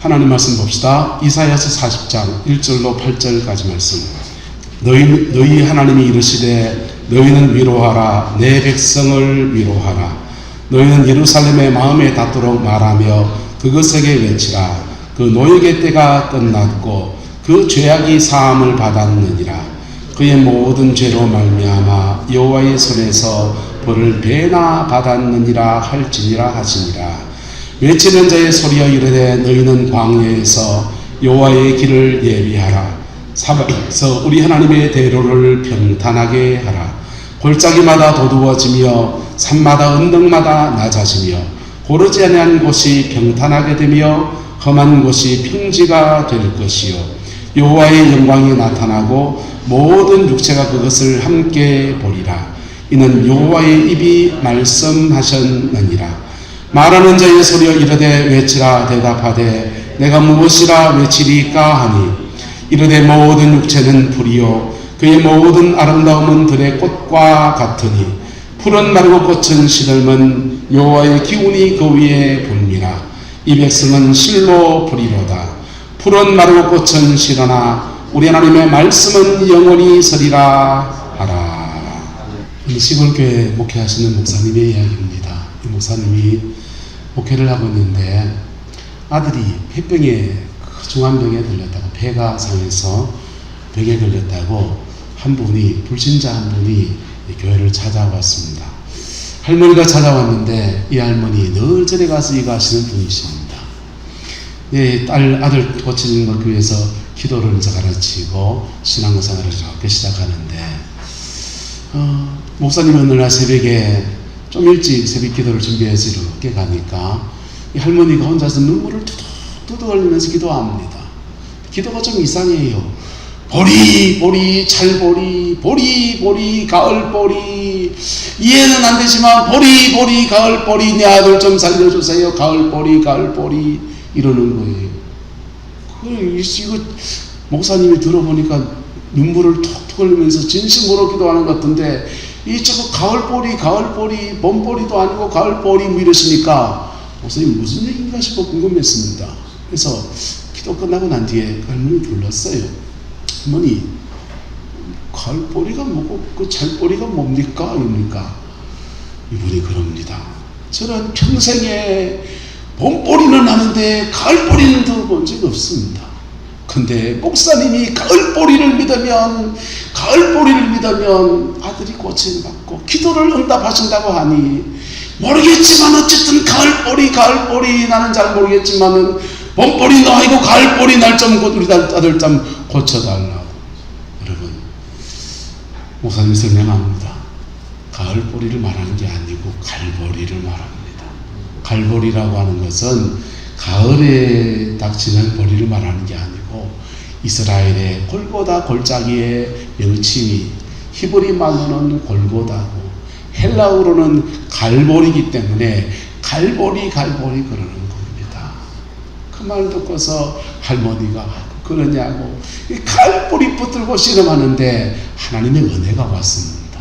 하나님 말씀 봅시다. 이사야서 40장 1절로 8절까지 말씀. 너희 하나님이 이르시되 너희는 위로하라. 내 백성을 위로하라. 너희는 예루살렘의 마음에 닿도록 말하며 그것에게 외치라. 그 노역의 때가 끝났고 그 죄악이 사함을 받았느니라. 그의 모든 죄로 말미암아 여호와의 손에서 벌을 배나 받았느니라 할지니라 하시니라. 외치는 자의 소리여 이르되 너희는 광야에서 여호와의 길을 예비하라. 사막에서 우리 하나님의 대로를 평탄하게 하라. 골짜기마다 도두어지며 산마다 언덕마다 낮아지며 고르지 아니한 곳이 평탄하게 되며 험한 곳이 평지가 될 것이요 여호와의 영광이 나타나고 모든 육체가 그것을 함께 보리라. 이는 여호와의 입이 말씀하셨느니라. 말하는 자의 소리여 이르되 외치라. 대답하되 내가 무엇이라 외치리까 하니 이르되 모든 육체는 불이요 그의 모든 아름다움은 들의 꽃과 같으니 푸른 마르고 꽃은 시들면 여호와의 기운이 그 위에 불미라. 이 백성은 실로 불이로다. 푸른 마르고 꽃은 시러나 우리 하나님의 말씀은 영원히 서리라 하라. 시골교회 목회하시는 목사님의 이야기입니다. 이 목사님이 목회를 하고 있는데 아들이 폐병에 중환병에 걸렸다고, 폐가 상해서 병에 걸렸다고 한 분이, 불신자 한 분이 교회를 찾아왔습니다. 할머니가 찾아왔는데 이 할머니 늘 절에 가서 이거 하시는 분이십니다. 아들 고치는 걸 위해서 기도를 이제 가르치고 신앙생활을 이렇게 시작하는데 목사님이 어느 날 새벽에 좀 일찍 새벽 기도를 준비해서 이렇게 가니까 이 할머니가 혼자서 눈물을 뚜둑 흘리면서 기도합니다. 기도가 좀 이상해요. 보리 찰보리 보리 가을보리 이해는 안 되지만 보리 가을보리 내 아들 좀 살려주세요. 가을보리 이러는 거예요. 이거 목사님이 들어보니까 눈물을 툭툭 흘리면서 진심으로 기도하는 것 같은데 이 저거 가을보리 봄보리도 아니고 가을보리 뭐 이러시니까 목사님 무슨 얘기인가 싶어 궁금했습니다. 그래서 기도 끝나고 난 뒤에 할머니 불렀어요. 할머니 가을보리가 뭐고 그 찰보리가 뭡니까? 이러니까 이분이 그럽니다. 저는 평생에 봄보리는 하는데 가을보리는 들어본 적이 없습니다. 근데 목사님이 가을보리를 믿으면 아들이 고침받고 기도를 응답하신다고 하니 모르겠지만 어쨌든 가을보리 나는 잘 모르겠지만은 봄보리도 아니고 가을보리 날 좀 우리 아들 좀 고쳐달라고. 여러분 목사님 설명합니다. 가을보리를 말하는 게 아니고 갈보리를 말합니다. 갈보리라고 하는 것은 가을에 닥치는 보리를 말하는 게 아니고 이스라엘의 골고다 골짜기의 명칭이 히브리 말로는 골고다고 헬라어로는 갈보리이기 때문에 갈보리 그러는 겁니다. 그 말 듣고서 할머니가 그러냐고 갈보리 붙들고 씨름하는데 하나님의 은혜가 왔습니다.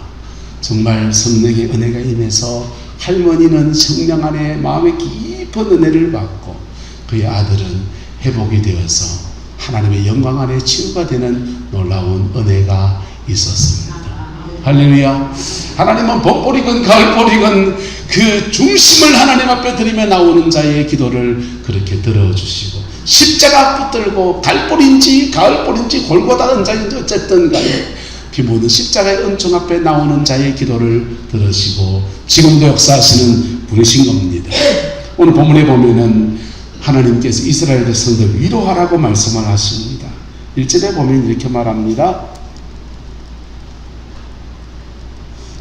정말 성령의 은혜가 임해서 할머니는 성령 안에 마음의 깊은 은혜를 받고 그의 아들은 회복이 되어서 하나님의 영광 안에 치유가 되는 놀라운 은혜가 있었습니다. 할렐루야. 하나님은 봄보리건 가을보리건 그 중심을 하나님 앞에 드리며 나오는 자의 기도를 그렇게 들어주시고 십자가 붙들고 갈보리인지 가을보리인지 골고다 은자인지 어쨌든 간에 비모든 십자가의 은총 앞에 나오는 자의 기도를 들으시고 지금도 역사하시는 분이신 겁니다. 오늘 본문에 보면은 하나님께서 이스라엘 백성들 위로하라고 말씀을 하십니다. 1절에 보면 이렇게 말합니다.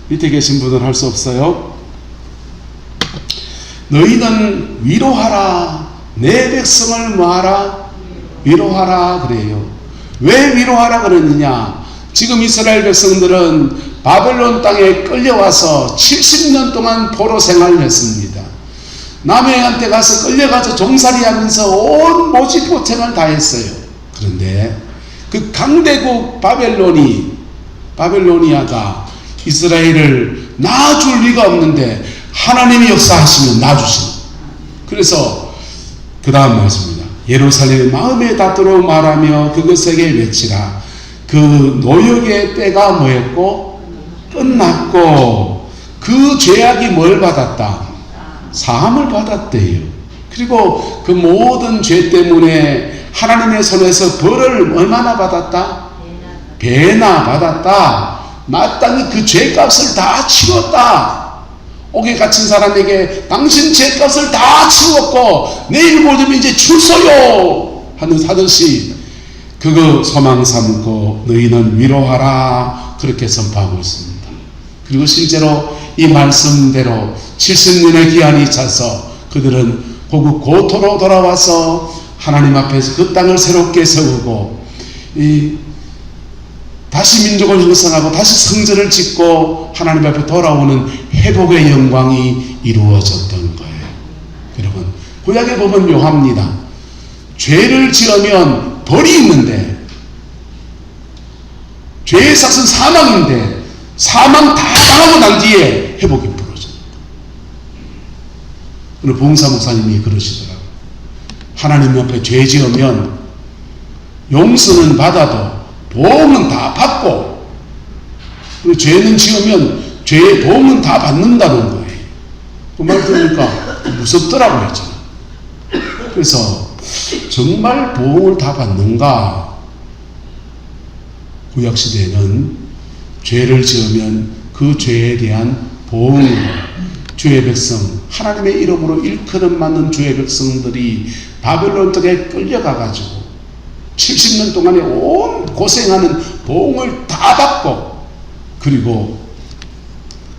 밑에 계신 분은 할 수 없어요. 너희는 위로하라. 내 백성을 뭐하라? 위로하라 그래요. 왜 위로하라 그러느냐? 지금 이스라엘 백성들은 바벨론 땅에 끌려와서 70년 동안 포로 생활을 했습니다. 남해한테 가서 끌려가서 종살이 하면서 온 모집 고생을 다 했어요. 그런데 그 강대국 바벨로니아가 이스라엘을 놔줄 리가 없는데 하나님이 역사하시면 놔주시는. 그래서 그 다음 말씀입니다. 예루살렘 마음에 닿도록 말하며 그것에게 외치라. 그 노역의 때가 뭐였고 끝났고 그 죄악이 뭘 받았다? 사함을 받았대요. 그리고 그 모든 죄 때문에 하나님의 손에서 벌을 얼마나 받았다? 배나 받았다. 마땅히 그 죄값을 다 치렀다. 옥에 갇힌 사람에게 당신 죄값을 다 치웠고 내일 모레면 이제 출소요 하듯이 그거 소망 삼고 너희는 위로하라 그렇게 선포하고 있습니다. 그리고 실제로 이 말씀대로 70년의 기한이 차서 그들은 고국 고토로 돌아와서 하나님 앞에서 그 땅을 새롭게 세우고 다시 민족을 형성하고 다시 성전을 짓고 하나님 앞에 돌아오는 회복의 영광이 이루어졌던 거예요. 여러분, 구약에 보면 묘합니다. 죄를 지으면 벌이 있는데 죄의 삭은 사망인데 사망 다 당하고 난 뒤에 회복이 부러져요. 오늘 봉사 목사님이 그러시더라고요. 하나님 앞에 죄 지으면 용서는 받아도 보험은 다 받고 그리고 죄는 지으면 죄의 보험은 다 받는다는 거예요. 그 말 들으니까 무섭더라고요. 저는. 그래서 정말 보험을 다 받는가? 구약시대에는 죄를 지으면 그 죄에 대한 보험으로 주의 백성, 하나님의 이름으로 일컬음 맞는 주의 백성들이 바벨론 땅에 끌려가가지고 70년 동안에 온 고생하는 보응을 다 받고 그리고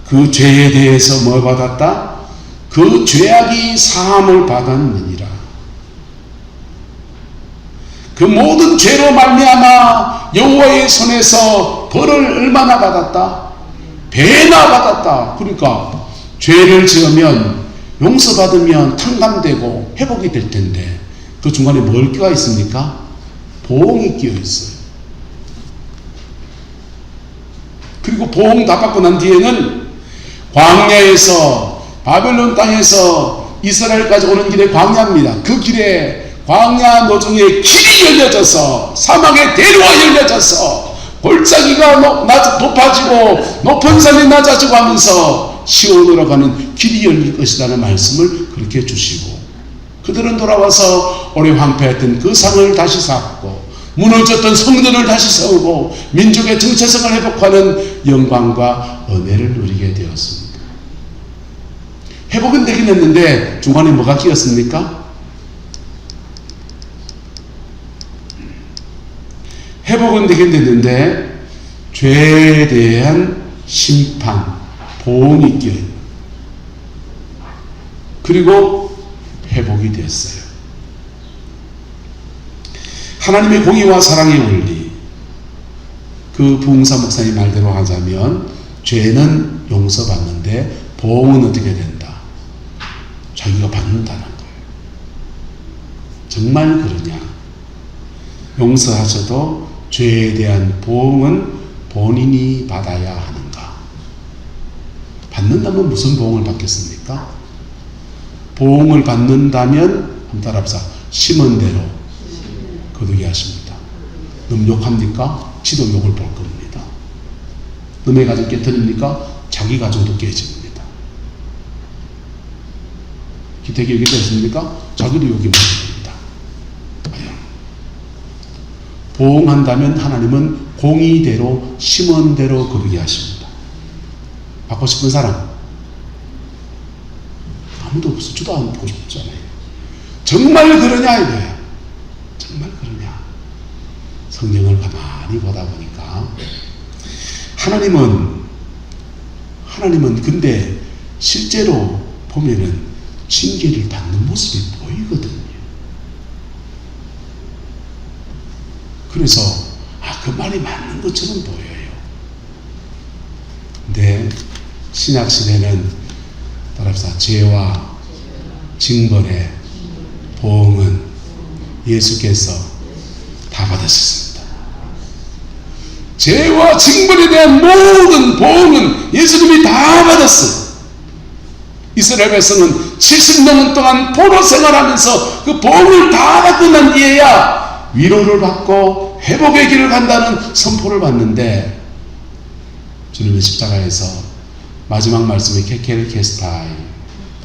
그 죄에 대해서 뭘 받았다? 그 죄악이 사함을 받았느니라. 그 모든 죄로 말미암아 여호와의 손에서 벌을 얼마나 받았다? 배나 받았다. 그러니까 죄를 지으면 용서받으면 탕감되고 회복이 될 텐데 그 중간에 뭘 끼어 있습니까? 보응이 끼어 있어요. 그리고 보응 다 받고 난 뒤에는 광야에서 바벨론 땅에서 이스라엘까지 오는 길에 광야입니다. 그 길에 광야 노중에 길이 열려져서 사막의 대로가 열려져서 골짜기가 높아지고 높은 산이 낮아지고 하면서 시온으로 가는 길이 열릴 것이라는 말씀을 그렇게 주시고 그들은 돌아와서 오래 황폐했던 그 상을 다시 쌓고 무너졌던 성전을 다시 세우고 민족의 정체성을 회복하는 영광과 은혜를 누리게 되었습니다. 회복은 되긴 했는데 중간에 뭐가 끼었습니까? 회복은 되긴 됐는데 죄에 대한 심판, 보응이 끼어요. 그리고 회복이 됐어요. 하나님의 공의와 사랑의 원리, 그 부흥사 목사님 말대로 하자면 죄는 용서받는데 보응은 어떻게 된다? 자기가 받는다는 거예요. 정말 그러냐? 용서하셔도 죄에 대한 보응은 본인이 받아야 하는가? 받는다면 무슨 보응을 받겠습니까? 보응을 받는다면 한번 따라합시다. 심은 대로 거두게 하십니다. 놈 욕합니까? 지도 욕을 볼 겁니다. 놈의 가정 깨뜨립니까? 자기 가정도 깨집니다. 기택이 여기 있습니까? 자기도 욕이 먹습니다. 보응한다면 하나님은 공의대로 심은 대로 거두게 하십니다. 받고 싶은 사람 아무도 없어. 저도 안 보고 싶잖아요. 정말 그러냐 이거야. 정말 그러냐. 성경을 가만히 보다 보니까 하나님은 근데 실제로 보면은 징계를 받는 모습이 보이거든요. 그래서 그 말이 맞는 것처럼 보여요. 근데 신약시대는 따라합시다. 죄와 징벌의 보응은 예수께서 다 받으셨습니다. 죄와 징벌에 대한 모든 보응은 예수님이 다 받았어요. 이스라엘 백성은 70년 동안 포로 생활하면서 그 보험을 다 받고 난 뒤에야 위로를 받고 회복의 길을 간다는 선포를 받는데, 주님은 십자가에서 마지막 말씀에 케켈 게스타이,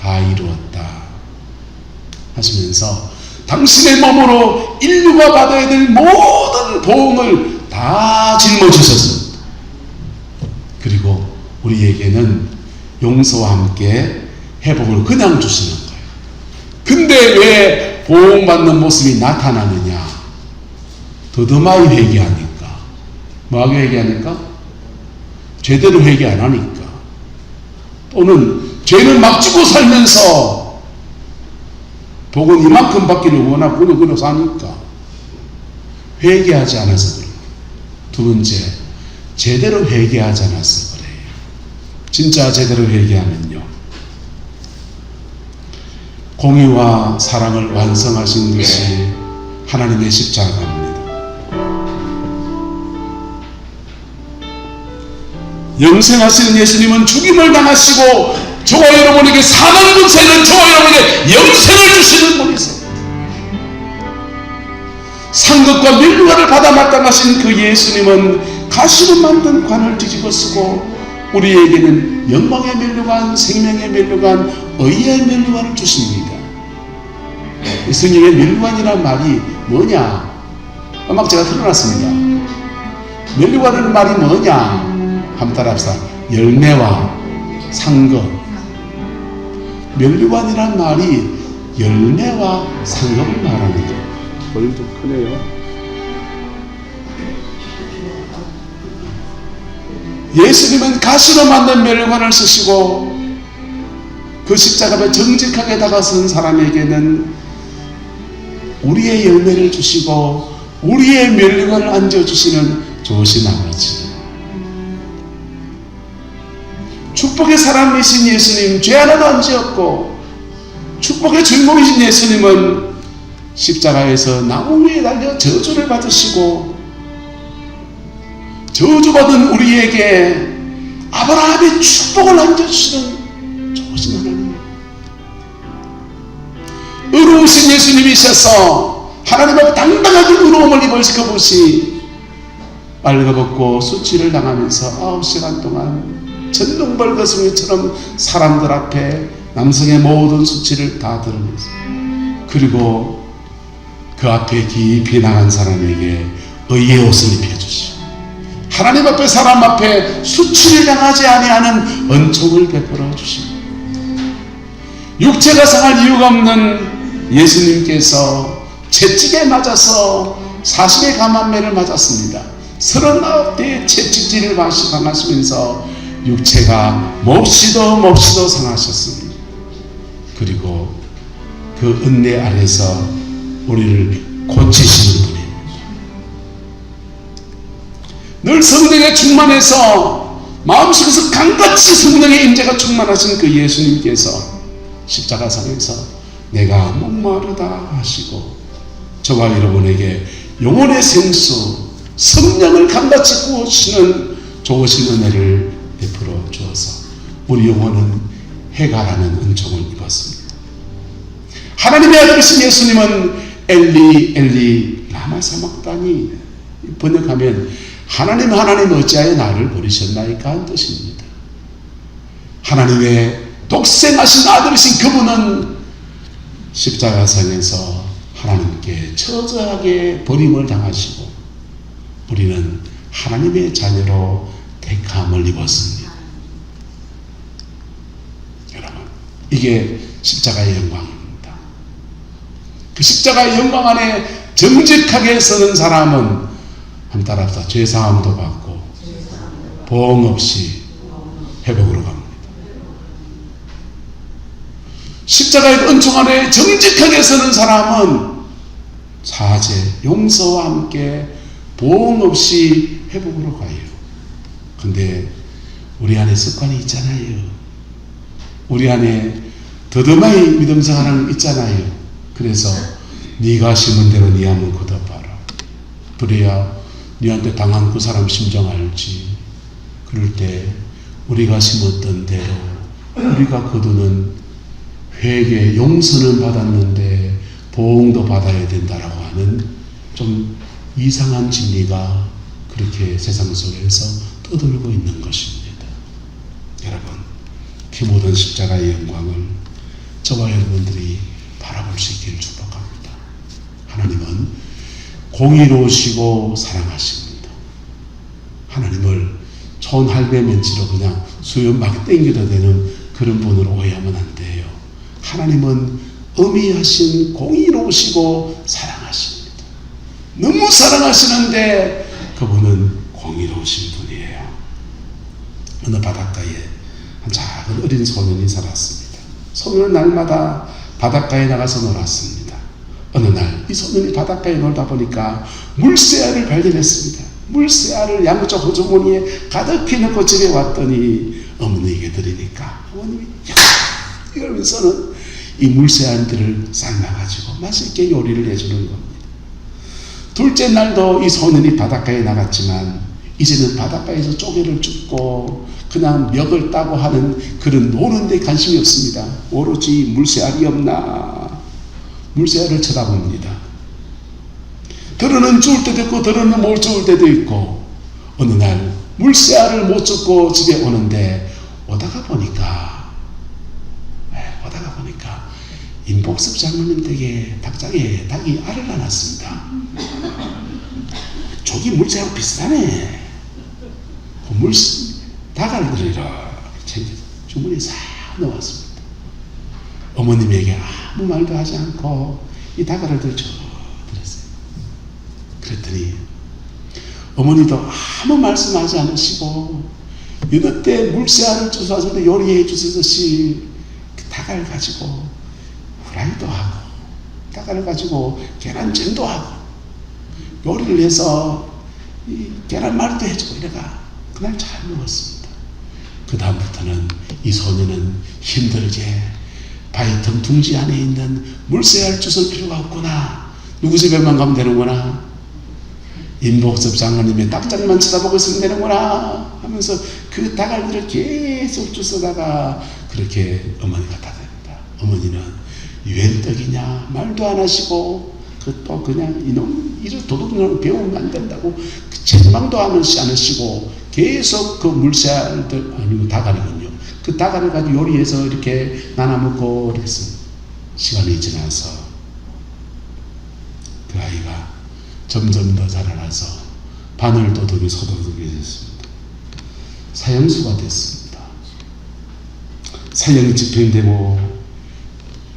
다 이루었다 하시면서 당신의 몸으로 인류가 받아야 될 모든 보응을 다 짊어지셨습니다. 그리고 우리에게는 용서와 함께 회복을 그냥 주시는 거예요. 근데 왜 보응받는 모습이 나타나느냐? 더듬아이 회개하니까. 뭐하게 회개하니까? 제대로 회개 안 하니까. 또는 죄를 막 지고 살면서 복은 이만큼 받기를 원하고 그냥 사니까. 회개하지 않아서 그래요. 두 번째, 제대로 회개하지 않아서 그래요. 진짜 제대로 회개하면요, 공의와 사랑을 완성하신 것이 하나님의 십자가입니다. 영생하시는 예수님은 죽임을 당하시고 저와 여러분에게 사망 권세는 저와 여러분에게 영생을 주시는 분이세요. 상급과 멸류관을 받아 마땅하신 그 예수님은 가시로 만든 관을 뒤집어 쓰고 우리에게는 영광의 멸류관, 생명의 멸류관, 의의 멸류관을 주십니다. 성경의 멸류관이라는 말이 뭐냐? 막 제가 틀어놨습니다. 멸류관이라는 말이 뭐냐? 한번 따라합시다. 열매와 상급. 멸류관이란 말이 열매와 상급을 말하는 거예요. 볼륨 좀 크네요. 예수님은 가시로 만든 멸류관을 쓰시고 그 십자가에 정직하게 다가선 사람에게는 우리의 열매를 주시고 우리의 멸류관을 안겨주시는 좋으신 아버지. 축복의 사람이신 예수님, 죄 하나도 안 지었고 축복의 주인공이신 예수님은 십자가에서 나무 위에 달려 저주를 받으시고 저주받은 우리에게 아브라함의 축복을 안겨주시는 좋으신 하나님. 의로우신 예수님이셔서 하나님 앞에 당당하게 의로움을 입으실 것이 빨개벗고 수치를 당하면서 9시간 동안 전동벌거숭이처럼 사람들 앞에 남성의 모든 수치를 다 드러냈어요. 그리고 그 앞에 깊이 나간 사람에게 의의 옷을 입혀주시고 하나님 앞에 사람 앞에 수치를 당하지 아니하는 은총을 베풀어 주십니다. 육체가 상할 이유가 없는 예수님께서 채찍에 맞아서 40의 감암매를 맞았습니다. 39대의 채찍질을 당하시면서 육체가 몹시도 상하셨습니다. 그리고 그 은혜 아래서 우리를 고치시는 분입니다. 늘 성령에 충만해서 마음속에서 강같이 성령의 임재가 충만하신 그 예수님께서 십자가상에서 내가 목마르다 하시고 저와 여러분에게 영혼의 생수 성령을 강같이 부어주시는 좋으신 은혜를 베풀어 주어서 우리 영혼은 해가라는 은총을 입었습니다. 하나님의 아들이신 예수님은 엘리 엘리 라마 사막다니, 번역하면 하나님 어찌하여 나를 버리셨나이까 하는 뜻입니다. 하나님의 독생하신 아들이신 그분은 십자가상에서 하나님께 처절하게 버림을 당하시고 우리는 하나님의 자녀로 택함을 입었습니다. 여러분, 이게 십자가의 영광입니다. 그 십자가의 영광 안에 정직하게 서는 사람은 한번 따라합시다. 죄사함도 받고 보험 없이 회복으로 갑니다. 십자가의 은총 안에 정직하게 서는 사람은 사죄, 용서와 함께 보험 없이 회복으로 가요. 근데 우리 안에 습관이 있잖아요. 우리 안에 더듬이 믿음성 하나님 있잖아요. 그래서 네가 심은 대로 네 한번 거둬봐라. 그래야 네한테 당한 그 사람 심정 알지. 그럴 때 우리가 심었던 대로 우리가 거두는 회개, 용서는 받았는데 보응도 받아야 된다라고 하는 좀 이상한 진리가 그렇게 세상 속에서 떠돌고 있는 것입니다. 여러분, 피 묻은 십자가의 영광을 저와 여러분들이 바라볼 수 있기를 축복합니다. 하나님은 공의로우시고 사랑하십니다. 하나님을 좋은 할배 멘치로 그냥 수염 막 땡겨도 되는 그런 분으로 오해하면 안 돼요. 하나님은 엄히하신 공의로우시고 사랑하십니다. 너무 사랑하시는데 그분은 공의로우신 분이에요. 어느 바닷가에 한 작은 어린 소년이 살았습니다. 소년은 날마다 바닷가에 나가서 놀았습니다. 어느 날 이 소년이 바닷가에 놀다 보니까 물새알을 발견했습니다. 물새알을 양쪽 호주머니에 가득히 넣고 집에 왔더니 어머니에게 드리니까 어머님이 야! 이러면서는 이 물새알들을 삶아가지고 맛있게 요리를 해주는 겁니다. 둘째 날도 이 소년이 바닷가에 나갔지만 이제는 바닷가에서 쪼개를 줍고 그냥 멱을 따고 하는 그런 노는 데 관심이 없습니다. 오로지 물새알이 없나 물새알을 쳐다봅니다. 들어는 주울 때도 있고 들어는 못 주울 때도 있고 어느 날 물새알을 못 줍고 집에 오는데 오다가 보니까 임복섭 장로님 댁에 닭장에 닭이 알을 낳았습니다. 저기 물새하고 비슷하네. 닭알들을 이렇게 챙겨서 주머니에 싹 넣었습니다. 어머님에게 아무 말도 하지 않고 이 닭알을 줘 드렸어요. 그랬더니 어머니도 아무 말씀하지 않으시고 여느 때 물새알을 주워서 요리해 주시듯이 그 닭알 가지고 후라이도 하고 닭알을 가지고 계란찜도 하고 요리를 해서 이 계란말이도 해주고 이래가 그날 잘 먹었습니다. 그 다음부터는 이 소년은 힘들게 바위틈 둥지 안에 있는 물새알 주술 필요가 없구나. 누구 집에만 가면 되는구나. 임복섭 장로님의 닭장만 쳐다보고 있으면 되는구나 하면서 그 닭알들을 계속 주워다가 그렇게 어머니가 다 됩니다. 어머니는 웬 떡이냐 말도 안 하시고 그 또 그냥 이놈 이런 도둑놈을 배우면 안 된다고 그 책망도 않으시고 계속 그 물새알들 아니면 닭알이군요. 그 닭알을 가지고 요리해서 이렇게 나눠 먹고 그랬습니다. 시간이 지나서 그 아이가 점점 더 자라나서 바늘 도둑이 서도둑이 됐습니다. 사형수가 됐습니다. 사형이 집행되고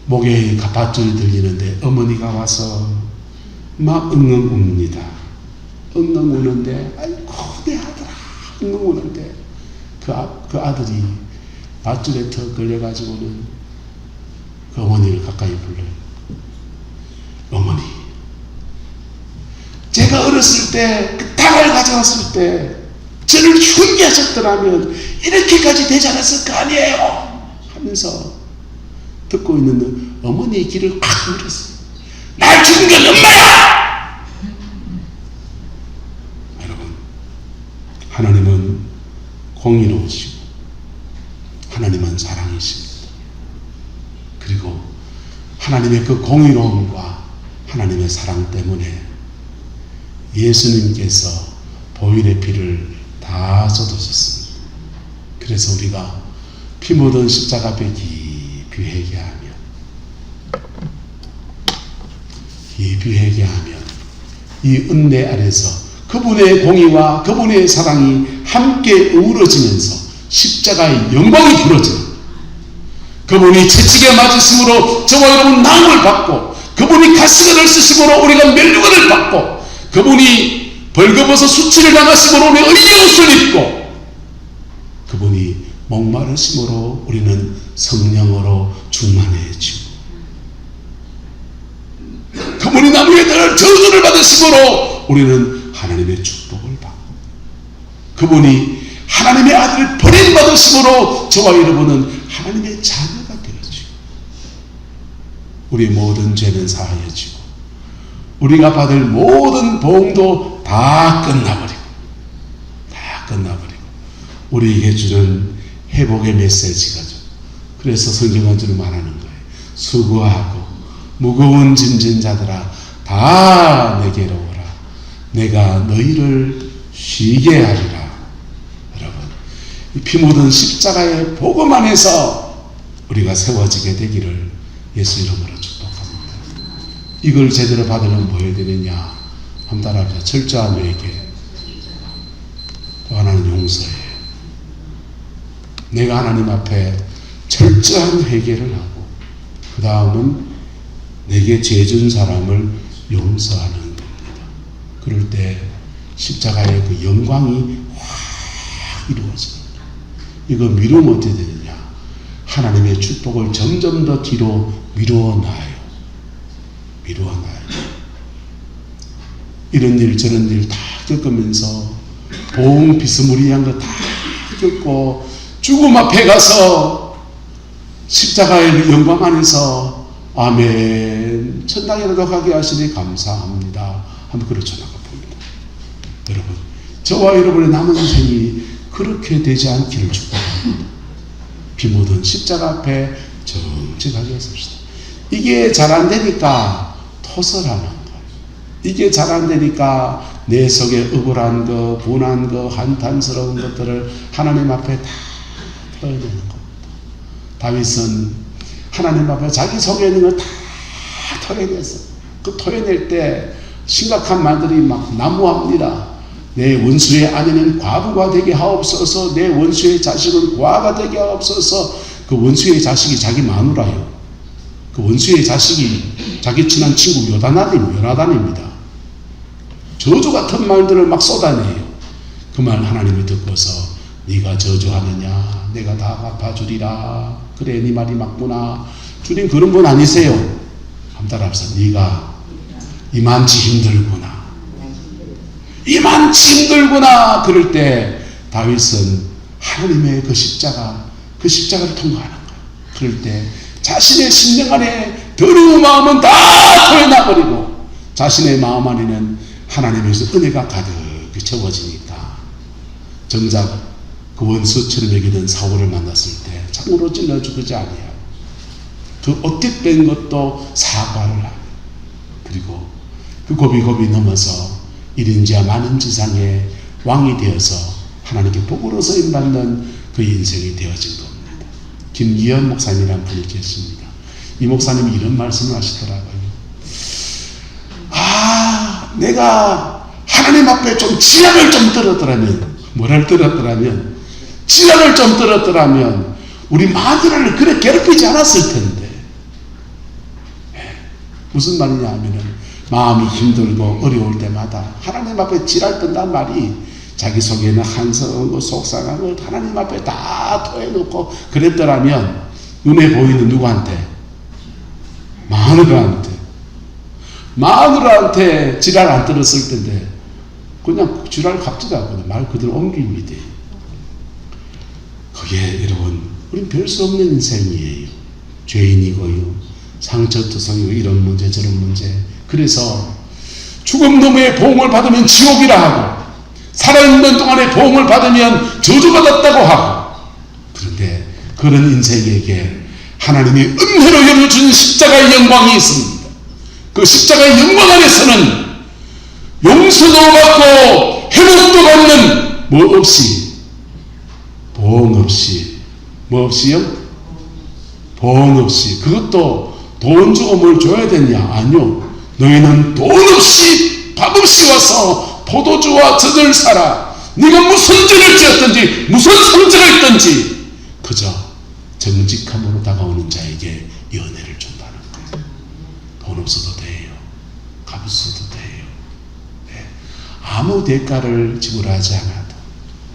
목에 밧줄이 들리는데 어머니가 와서 막 엉엉 웁니다. 엉엉 우는데 아이고 내 아들아 엉엉 우는데 그 아들이 밧줄에 턱 걸려가지고는 그 어머니를 가까이 불러요. 어머니, 제가 어렸을 때 그 닭을 가져왔을 때 저를 흉기하셨더라면 이렇게까지 되지 않았을 거 아니에요 하면서 듣고 있는 어머니의 귀를 콱 물었어요. 날 죽인 건 엄마야! 여러분, 하나님은 공의로우시고 하나님은 사랑이십니다. 그리고 하나님의 그 공의로움과 하나님의 사랑 때문에 예수님께서 보혈의 피를 다 쏟으셨습니다. 그래서 우리가 피 묻은 십자가 앞에 깊이 회개하면 이 은혜 아래서 그분의 공의와 그분의 사랑이 함께 어우러지면서 십자가의 영광이 부러져요. 그분이 채찍에 맞으심으로 저와 여러분 나음을 받고 그분이 가시관을 쓰심으로 우리가 멸류관을 받고 그분이 벌거벗어 수치를 당하심으로 우리가 의의 옷을 입고 그분이 목마르심으로 우리는 성령으로 충만해지고 그분이 나무에 달아 저주를 받으심으로 우리는 하나님의 축복을 받고 그분이 하나님의 아들을 버림받으심으로 저와 여러분은 하나님의 자녀가 되어지고 우리의 모든 죄는 사하여지고 우리가 받을 모든 보응도 다 끝나버리고 우리에게 주는 회복의 메시지가 그래서 성경은 주는 말하는 거예요. 수고하고 무거운 짐진 자들아 다 내게로 오라. 내가 너희를 쉬게 하리라. 여러분, 이 피 묻은 십자가의 복음 안에서 우리가 세워지게 되기를 예수 이름으로 축복합니다. 이걸 제대로 받으려면 뭐 해야 되느냐? 한번 따라합시다. 철저한 회개, 또 하나는 용서예요. 내가 하나님 앞에 철저한 회개를 하고 그 다음은 내게 죄 준 사람을 용서하는 겁니다. 그럴 때 십자가의 그 영광이 확 이루어집니다. 이거 미루면 어떻게 되느냐? 하나님의 축복을 점점 더 뒤로 미루어놔요. 이런 일 저런 일 다 겪으면서 보험 비스무리한 거 다 겪고 죽음 앞에 가서 십자가의 영광 안에서 아멘 천당이라도 가게 하시니 감사합니다 한번 그렇죠 봅니다. 여러분, 저와 여러분의 남은 인생이 그렇게 되지 않기를 축복합니다. 피 묻은 십자가 앞에 정직하게 섭시다. 이게 잘 안 되니까 토설하는 거예요. 이게 잘 안 되니까 내 속에 억울한 거, 분한 거, 한탄스러운 것들을 하나님 앞에 다 털어내는 겁니다. 다윗은 하나님 앞에 자기 속에 있는 걸 다 털어내서 그 털어낼 때 심각한 말들이 막 난무합니다. 내 원수의 아내는 과부가 되게 하옵소서. 내 원수의 자식은 고아가 되게 하옵소서. 그 원수의 자식이 자기 마누라요. 그 원수의 자식이 자기 친한 친구 요나단입니다. 저주 같은 말들을 막 쏟아내요. 그 말 하나님이 듣고서 네가 저주하느냐? 내가 다 갚아주리라. 그래, 네 말이 맞구나. 주님 그런 분 아니세요? 한번 따라합시다. 네가 이만치 힘들구나. 이만치 힘들구나. 그럴 때 다윗은 하나님의 그 십자가를 통과하는 거예요. 그럴 때 자신의 심령 안에 더러운 마음은 다 토해놔버리고 자신의 마음 안에는 하나님에서 은혜가 가득히 채워지니까 정작 그 원수처럼 여기던 사울을 만났을 때 창으로 찔러 죽이지 아니하고 그 어택된 것도 사과를 하고 그리고 그 고비고비 넘어서 1인지하 만인지상의 왕이 되어서 하나님께 복으로 쓰임받는 그 인생이 되어진 겁니다. 김기현 목사님이라는 분이 계십니다. 이 목사님이 이런 말씀을 하시더라고요. 내가 하나님 앞에 좀 지약을 좀 들었더라면, 뭐를 들었더라면, 지약을 좀 들었더라면 우리 마누라를 그래 괴롭히지 않았을 텐데. 무슨 말이냐 하면은 마음이 힘들고 어려울 때마다 하나님 앞에 지랄 뜬단 말이 자기 속에는 한스러운 거 속상한 걸 하나님 앞에 다 토해놓고 그랬더라면 눈에 보이는 누구한테? 마누라한테 지랄 안 들었을 텐데 그냥 지랄 갚지도 않거든. 말 그대로 옮깁니다. 그게 여러분 우린 별 수 없는 인생이에요. 죄인이고요, 상처투성이고, 이런 문제 저런 문제. 그래서 죽음 너머의 보응을 받으면 지옥이라 하고 살아있는 동안에 보응을 받으면 저주받았다고 하고, 그런데 그런 인생에게 하나님이 은혜로 열어준 십자가의 영광이 있습니다. 그 십자가의 영광 안에서는 용서도 받고 회복도 받는 뭐 없이, 보험 없이, 뭐 없이요? 보험 없이. 그것도 돈 주고 뭘 줘야 되냐? 아니요. 너희는 돈 없이 밥 없이 와서 포도주와 젖을 사라. 네가 무슨 죄를 지었든지 무슨 성질을 했든지 그저 정직함으로 다가오는 자에게 이 은혜를 준다는 거예요. 돈 없어도 돼요. 값 없어도 돼요. 네. 아무 대가를 지불하지 않아도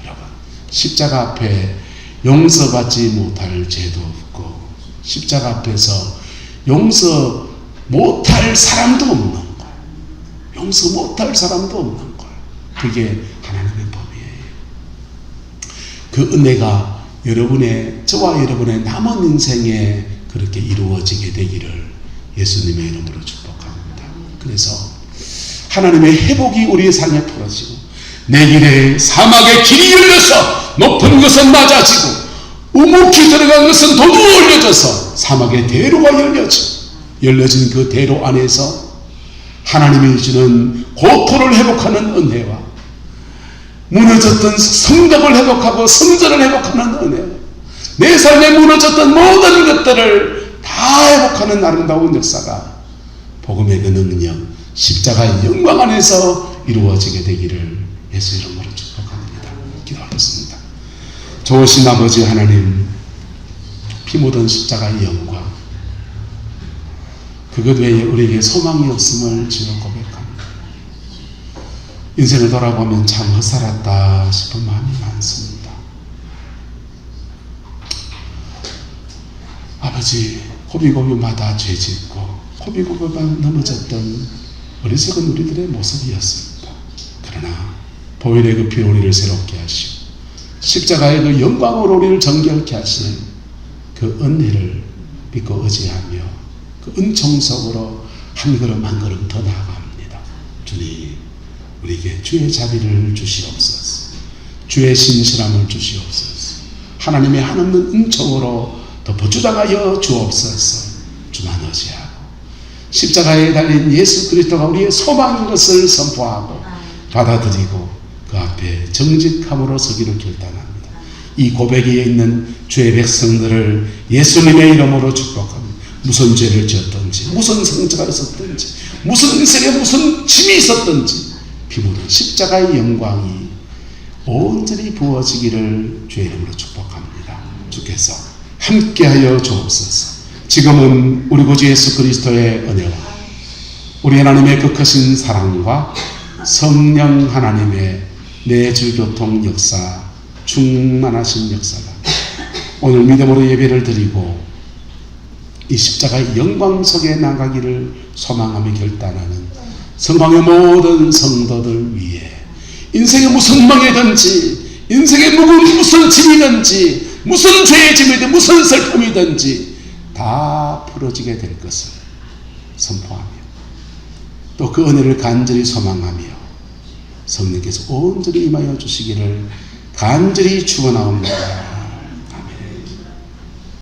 여러분 십자가 앞에 용서받지 못할 죄도 없고 십자가 앞에서 용서 못할 사람도 없는 거예요. 용서 못할 사람도 없는 거예요. 그게 하나님의 법이에요. 그 은혜가 여러분의, 저와 여러분의 남은 인생에 그렇게 이루어지게 되기를 예수님의 이름으로 축복합니다. 그래서 하나님의 회복이 우리의 삶에 풀어지고 내 길에 사막의 길이 열려서 높은 것은 낮아지고 우묵히 들어간 것은 도둑 올려져서 사막의 대로가 열려진 그 대로 안에서 하나님이 주는 고토를 회복하는 은혜와 무너졌던 성벽을 회복하고 성전을 회복하는 은혜, 내 삶에 무너졌던 모든 것들을 다 회복하는 아름다운 역사가 복음의 그 능력, 십자가의 영광 안에서 이루어지게 되기를 예수 이름으로 축복합니다. 기도하겠습니다. 좋으신 아버지 하나님, 피 묻은 십자가의 영광, 그것 외에 우리에게 소망이 없음을 주여 고백합니다. 인생을 돌아보면 참 헛살았다 싶은 마음이 많습니다. 아버지, 호비고비마다 죄짓고 호비고비만 넘어졌던 어리석은 우리들의 모습이었습니다. 그러나 보혈의 그 피로 우리를 새롭게 하시고 십자가의 그 영광으로 우리를 정결케 하시는 그 은혜를 믿고 의지하며 그 은총 속으로 한 걸음 한 걸음 더 나아갑니다. 주님, 우리에게 주의 자비를 주시옵소서. 주의 신실함을 주시옵소서. 하나님의 한없는 은총으로 덮어주당하여 주옵소서. 주만 의지하고 십자가에 달린 예수 그리스도가 우리의 소망인 것을 선포하고 받아들이고 그 앞에 정직함으로 서기를 결단합니다. 이 고백에 있는 주의 백성들을 예수님의 이름으로 축복합니다. 무슨 죄를 지었든지, 무슨 상처가 있었든지, 무슨 인생에 무슨 짐이 있었든지 피 묻은 십자가의 영광이 온전히 부어지기를 주의 이름으로 축복합니다. 주께서 함께하여 주옵소서. 지금은 우리 구주 예수 그리스도의 은혜와 우리 하나님의 그 크신 사랑과 성령 하나님의 내주교통 역사, 충만하신 역사가 오늘 믿음으로 예배를 드리고 이 십자가의 영광 속에 나가기를 소망하며 결단하는 성방의 모든 성도들 위해 인생의 무슨 망이든지, 인생의 무슨 짐이든지, 무슨 죄의 짐이든 무슨 슬픔이든지 다 풀어지게 될 것을 선포하며 또 그 은혜를 간절히 소망하며 성령께서 온전히 임하여 주시기를 간절히 축원하옵나이다.